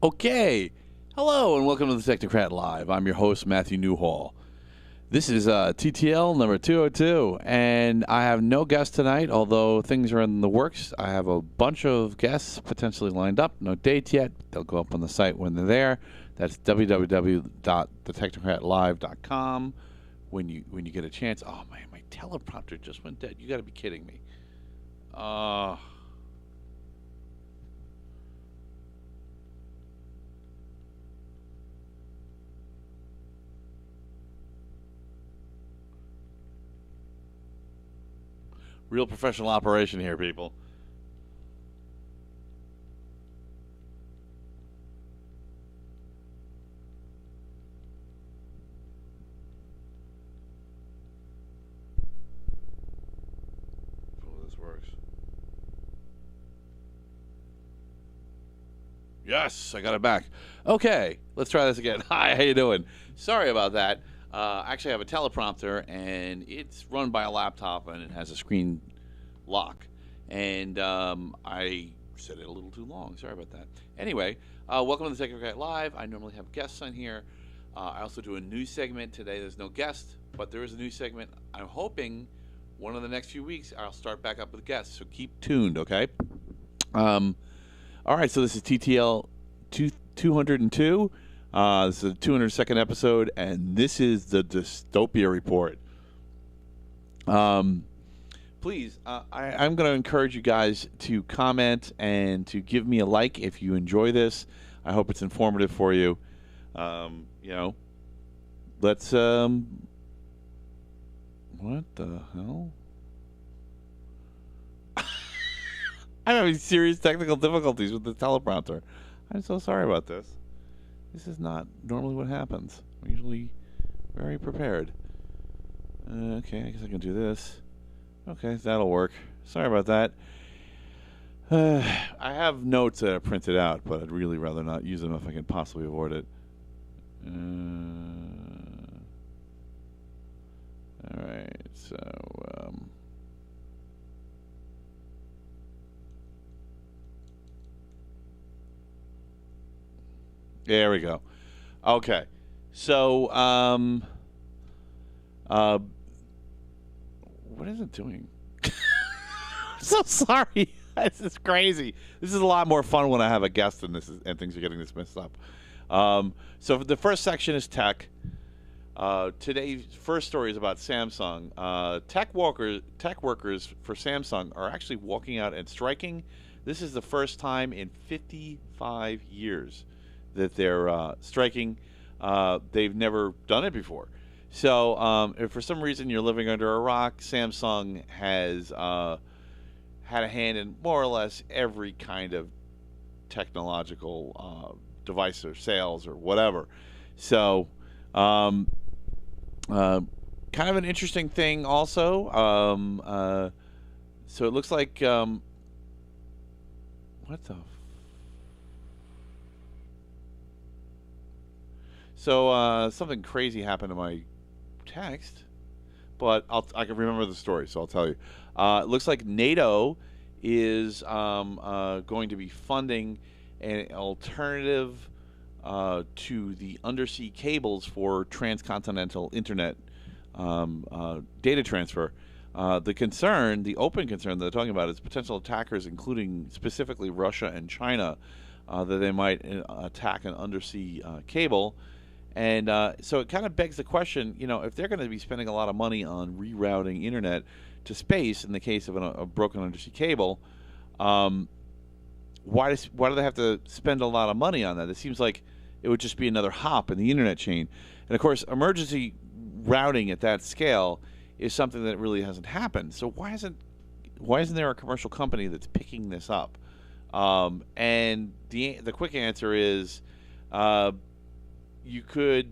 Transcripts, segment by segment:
Okay. Hello and welcome to the Technocrat Live. I'm your host, Matthew Newhall. This is TTL number 202, and I have no guest tonight, although things are in the works. I have a bunch of guests potentially lined up. No dates yet. They'll go up on the site when they're there. That's www.thetechnocratlive.com. When you get a chance. Oh, man, my teleprompter just went dead. You got to be kidding me. Real professional operation here, people. This works. Yes, I got it back. Okay, let's try this again. Hi, how you doing? Sorry about that. Actually, I have a teleprompter, and it's run by a laptop, and it has a screen lock. And I said it a little too long. Sorry about that. Anyway, welcome to the Technocrat Live. I normally have guests on here. I also do a news segment. Today there's no guest, but there is a news segment. I'm hoping one of the next few weeks I'll start back up with guests, so keep tuned, okay? All right, so this is TTL 202. This is the 202nd episode, and this is the Dystopia Report. Please, I'm going to encourage you guys to comment and to give me a like if you enjoy this. I hope it's informative for you. Let's, what the hell? I'm having serious technical difficulties with the teleprompter. I'm so sorry about this. This is not normally what happens. I'm usually very prepared. Okay, I guess I can do this. Okay, that'll work. Sorry about that. I have notes that are printed out, but I'd really rather not use them if I can possibly avoid it. All right, so... there we go. Okay. So, what is it doing? I'm so sorry. This is crazy. This is a lot more fun when I have a guest and things are getting this messed up. So the first section is tech. Today's first story is about Samsung. Tech workers for Samsung are actually walking out and striking. This is the first time in 55 years that they're striking. They've never done it before. So if for some reason you're living under a rock, Samsung has had a hand in more or less every kind of technological device or sales or whatever. So kind of an interesting thing also. So it looks like what the... So something crazy happened to my text, but I can remember the story, so I'll tell you. It looks like NATO is going to be funding an alternative to the undersea cables for transcontinental internet data transfer. The open concern that they're talking about is potential attackers, including specifically Russia and China, that they might attack an undersea cable. And so it kind of begs the question, if they're going to be spending a lot of money on rerouting internet to space in the case of a broken undersea cable, why do they have to spend a lot of money on that? It seems like it would just be another hop in the internet chain. And of course, emergency routing at that scale is something that really hasn't happened. So why isn't there a commercial company that's picking this up? And the quick answer is, you could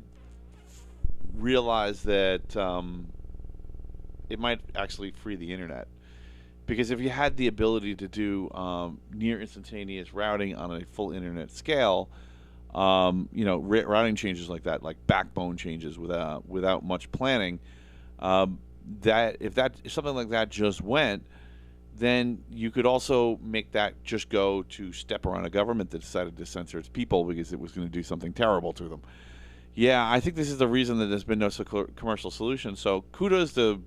realize that it might actually free the internet. Because if you had the ability to do near instantaneous routing on a full internet scale, routing changes like that, like backbone changes without much planning, if something like that just went, then you could also make that just go to step around a government that decided to censor its people because it was going to do something terrible to them. Yeah, I think this is the reason that there's been no commercial solution. So kudos to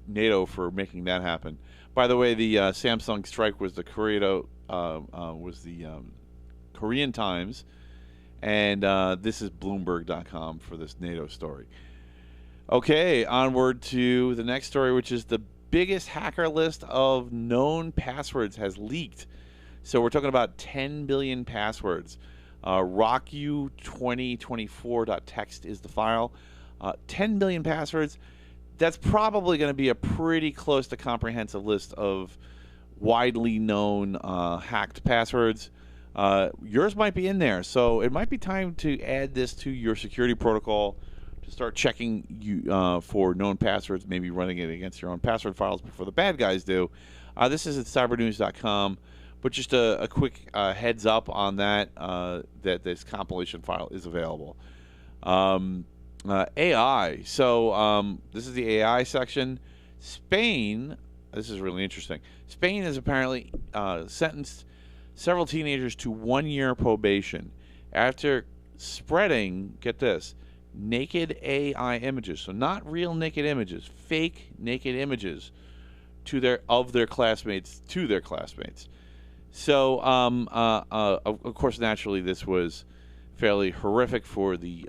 NATO for making that happen. By the way, the Samsung strike was the Korean Times, and this is Bloomberg.com for this NATO story. Okay, onward to the next story, which is the biggest hacker list of known passwords has leaked. So we're talking about 10 billion passwords. RockU2024.txt is the file. 10 billion passwords. That's probably going to be a pretty close to comprehensive list of widely known hacked passwords. Yours might be in there, so it might be time to add this to your security protocol to start checking for known passwords, maybe running it against your own password files before the bad guys do. This is at cybernews.com. But just a quick heads up on that, that this compilation file is available. AI. So this is the AI section. Spain, this is really interesting. Spain has apparently sentenced several teenagers to 1 year probation after spreading, get this, naked AI images. So not real naked images, fake naked images to their classmates. So, of course, naturally, this was fairly horrific for the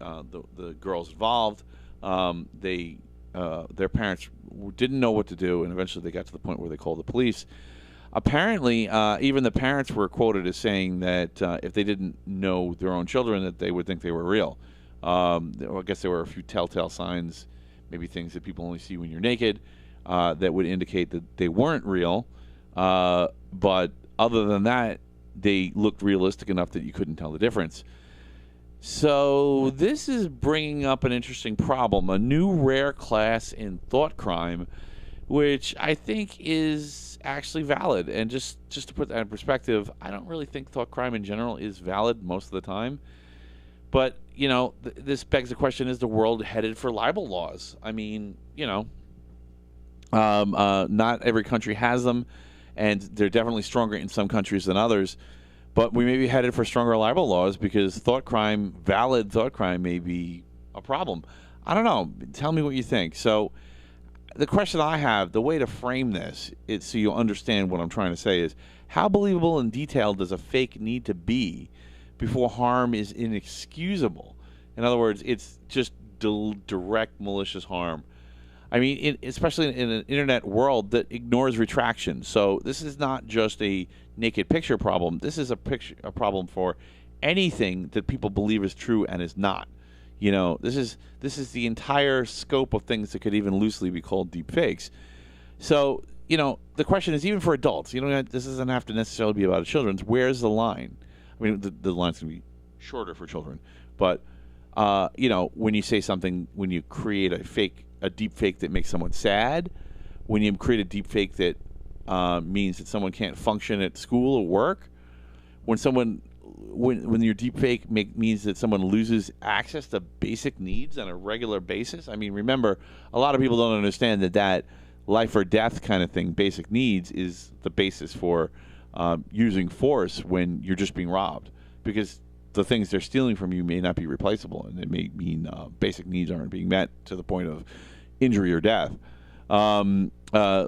girls involved. Their parents didn't know what to do, and eventually they got to the point where they called the police. Apparently, even the parents were quoted as saying that if they didn't know their own children, that they would think they were real. I guess there were a few telltale signs, maybe things that people only see when you're naked, that would indicate that they weren't real. But other than that, they looked realistic enough that you couldn't tell the difference. So this is bringing up an interesting problem, a new rare class in thought crime, which I think is actually valid. And just to put that in perspective, I don't really think thought crime in general is valid most of the time. But, this begs the question, is the world headed for libel laws? I mean, not every country has them, and they're definitely stronger in some countries than others. But we may be headed for stronger libel laws because valid thought crime may be a problem. I don't know. Tell me what you think. So the question I have, the way to frame this, so you'll understand what I'm trying to say, is how believable and detailed does a fake need to be before harm is inexcusable? In other words, it's just direct malicious harm. I mean, especially in an internet world that ignores retraction. So this is not just a naked picture problem. This is a problem for anything that people believe is true and is not. This is the entire scope of things that could even loosely be called deep fakes. So, the question is, even for adults, this doesn't have to necessarily be about children's. Where's the line? I mean, the line's going to be shorter for children. But, when you say something, when you create a deep fake that makes someone sad, when you create a deep fake that means that someone can't function at school or work, when your deep fake means that someone loses access to basic needs on a regular basis. I mean, remember, a lot of people don't understand that life or death kind of thing, basic needs, is the basis for using force when you're just being robbed, because the things they're stealing from you may not be replaceable, and it may mean basic needs aren't being met to the point of injury or death.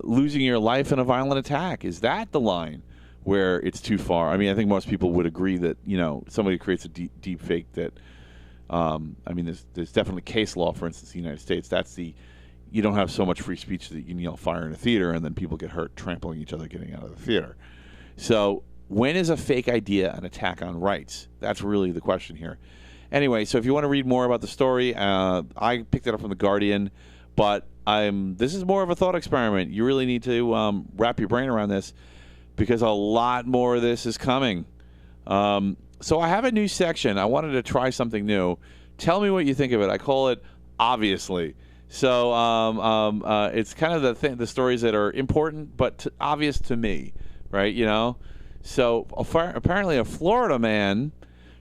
Losing your life in a violent attack, is that the line where it's too far? I mean, I think most people would agree that somebody creates a deep fake that there's definitely case law, for instance, in the United States. That's you don't have so much free speech that you can yell fire in a theater and then people get hurt trampling each other getting out of the theater. So when is a fake idea an attack on rights? That's really the question here. Anyway, so if you want to read more about the story, I picked it up from The Guardian, but this is more of a thought experiment. You really need to wrap your brain around this, because a lot more of this is coming. So I have a new section. I wanted to try something new. Tell me what you think of it. I call it Obviously. So it's kind of the stories that are important but obvious to me, right? So apparently a Florida man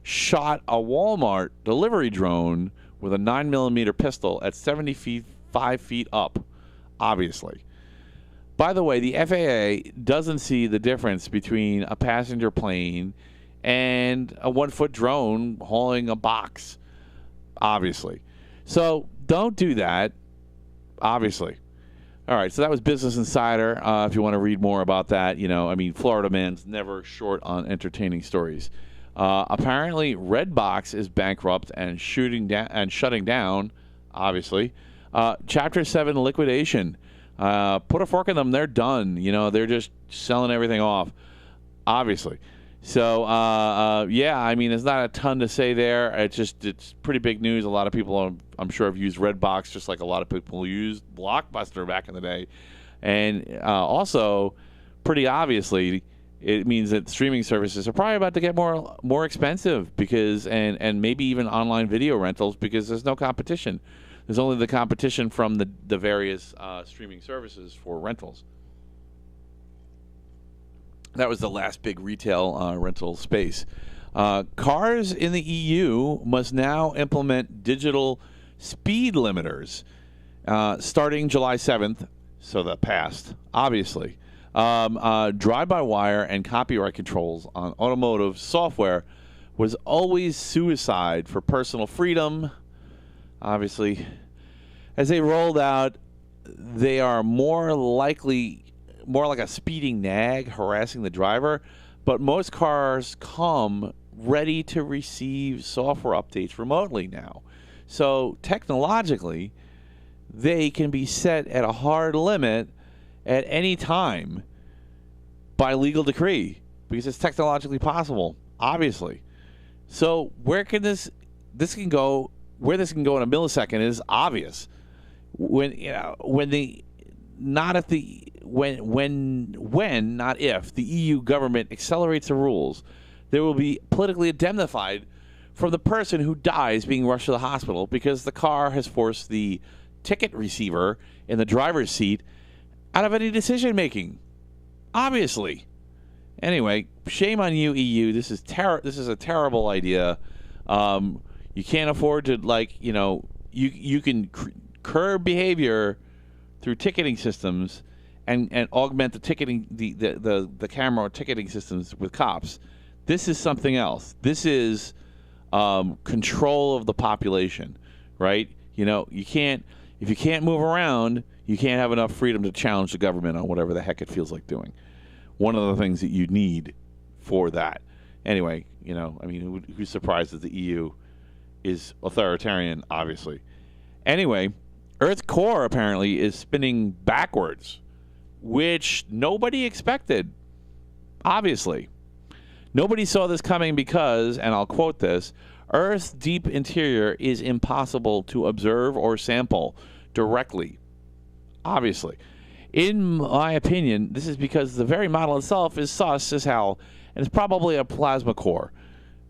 shot a Walmart delivery drone with a 9mm pistol at 75 feet up. obviously. By the way, the FAA doesn't see the difference between a passenger plane and a 1-foot drone hauling a box, obviously. So don't do that, obviously. All right, so that was Business Insider. If you want to read more about that, Florida man's never short on entertaining stories. Apparently, Redbox is bankrupt and shutting down, obviously. Chapter 7 liquidation. Put a fork in them. They're done. They're just selling everything off, obviously. So, there's not a ton to say there. It's pretty big news. A lot of people, I'm sure, have used Redbox just like a lot of people used Blockbuster back in the day. And also, pretty obviously, it means that streaming services are probably about to get more expensive because and maybe even online video rentals because there's no competition. There's only the competition from the various streaming services for rentals. That was the last big retail rental space. Cars in the EU must now implement digital speed limiters starting July 7th, so that passed, obviously. Drive-by-wire and copyright controls on automotive software was always suicide for personal freedom, obviously. As they rolled out, they are more like a speeding nag harassing the driver, but most cars come ready to receive software updates remotely now. So technologically, they can be set at a hard limit at any time by legal decree because it's technologically possible, obviously. So where this can go in a millisecond is obvious. When not if the EU government accelerates the rules, there will be politically indemnified from the person who dies being rushed to the hospital because the car has forced the ticket receiver in the driver's seat out of any decision making. Obviously. Anyway, shame on you, EU. This is a terrible idea. You can't afford to you can curb behavior through ticketing systems and augment the ticketing the camera ticketing systems with cops. This is something else. This is control of the population, right? If you can't move around, you can't have enough freedom to challenge the government on whatever the heck it feels like doing. One of the things that you need for that. Anyway, who's surprised that the EU is authoritarian, obviously. Anyway, Earth core apparently is spinning backwards, which nobody expected, obviously. Nobody saw this coming because, and I'll quote this, Earth's deep interior is impossible to observe or sample directly, obviously. In my opinion, this is because the very model itself is sus as hell, and it's probably a plasma core.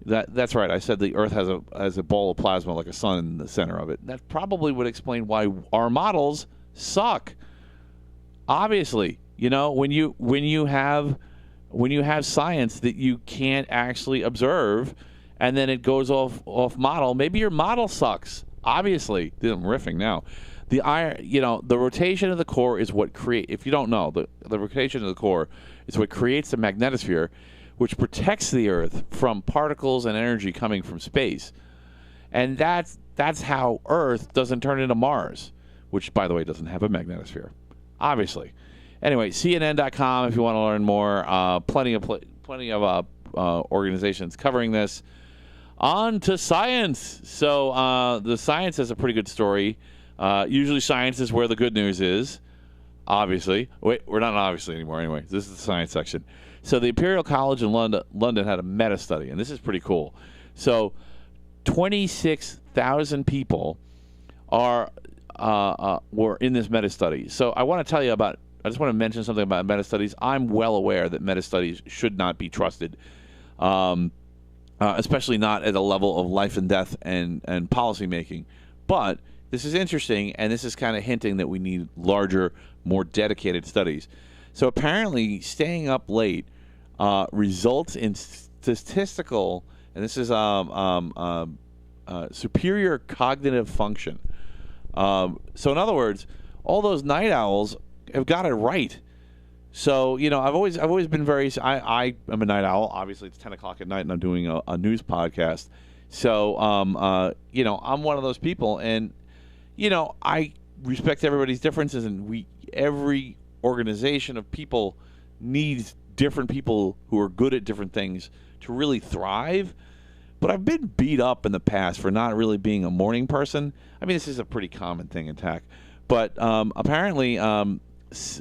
That's right. I said the Earth has a ball of plasma like a sun in the center of it. That probably would explain why our models suck. Obviously, when you have science that you can't actually observe, and then it goes off model, maybe your model sucks. Obviously, I'm riffing now. The rotation of the core is what creates. If you don't know, the rotation of the core is what creates the magnetosphere, which protects the Earth from particles and energy coming from space. And that's how Earth doesn't turn into Mars, which, by the way, doesn't have a magnetosphere, obviously. Anyway, CNN.com if you want to learn more. Plenty of organizations covering this. On to science. So the science has a pretty good story. Usually science is where the good news is, obviously. Wait, we're not obviously anymore anyway. This is the science section. So the Imperial College in London had a meta-study, and this is pretty cool. So 26,000 people were in this meta-study. So I just want to mention something about meta-studies. I'm well aware that meta-studies should not be trusted, especially not at a level of life and death and policy making. But this is interesting, and this is kind of hinting that we need larger, more dedicated studies. So apparently, staying up late results in statistical, and this is superior cognitive function. So in other words, all those night owls have got it right. So I've always been very. I am a night owl. Obviously, it's 10 o'clock at night, and I'm doing a news podcast. So I'm one of those people, and I respect everybody's differences, and every organization of people needs different people who are good at different things to really thrive. But I've been beat up in the past for not really being a morning person. I mean, this is a pretty common thing in tech, but apparently, it's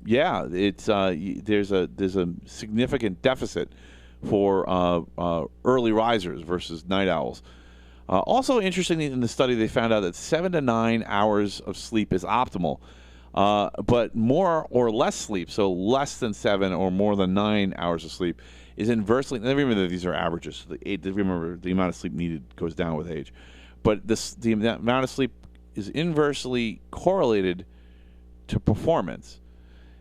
there's a significant deficit for early risers versus night owls. Also, interestingly, in the study, they found out that 7 to 9 hours of sleep is optimal, but more or less sleep, so less than 7 or more than 9 hours of sleep, is inversely. And remember that these are averages. So remember, the amount of sleep needed goes down with age, but the amount of sleep is inversely correlated to performance.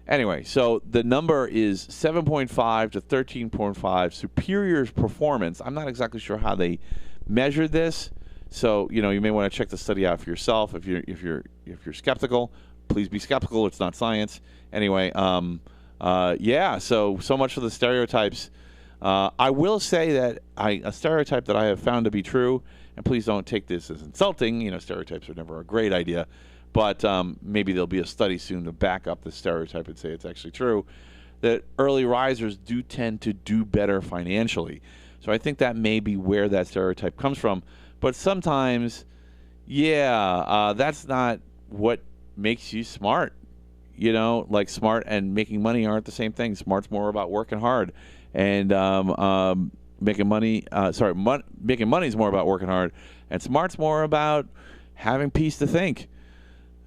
Anyway, so the number is 7.5 to 13.5 superior performance. I'm not exactly sure how they measured this, so you may want to check the study out for yourself. If you're skeptical, please be skeptical. It's not science. Anyway, so much for the stereotypes. I will say that a stereotype that I have found to be true, and please don't take this as insulting. Stereotypes are never a great idea. But maybe there'll be a study soon to back up the stereotype and say it's actually true, that early risers do tend to do better financially. So I think that may be where that stereotype comes from. But sometimes, that's not what makes you smart. Like smart and making money aren't the same thing. Smart's more about working hard. And making money is more about working hard. And smart's more about having peace to think.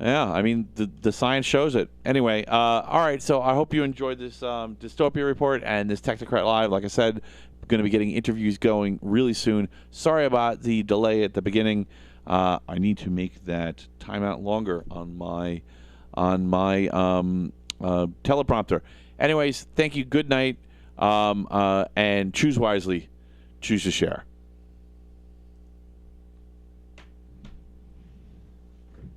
Yeah, I mean, the science shows it. Anyway, all right, so I hope you enjoyed this Dystopia Report and this Technocrat Live. Like I said, going to be getting interviews going really soon. Sorry about the delay at the beginning. I need to make that timeout longer on my teleprompter. Anyways, thank you. Good night, and choose wisely. Choose to share.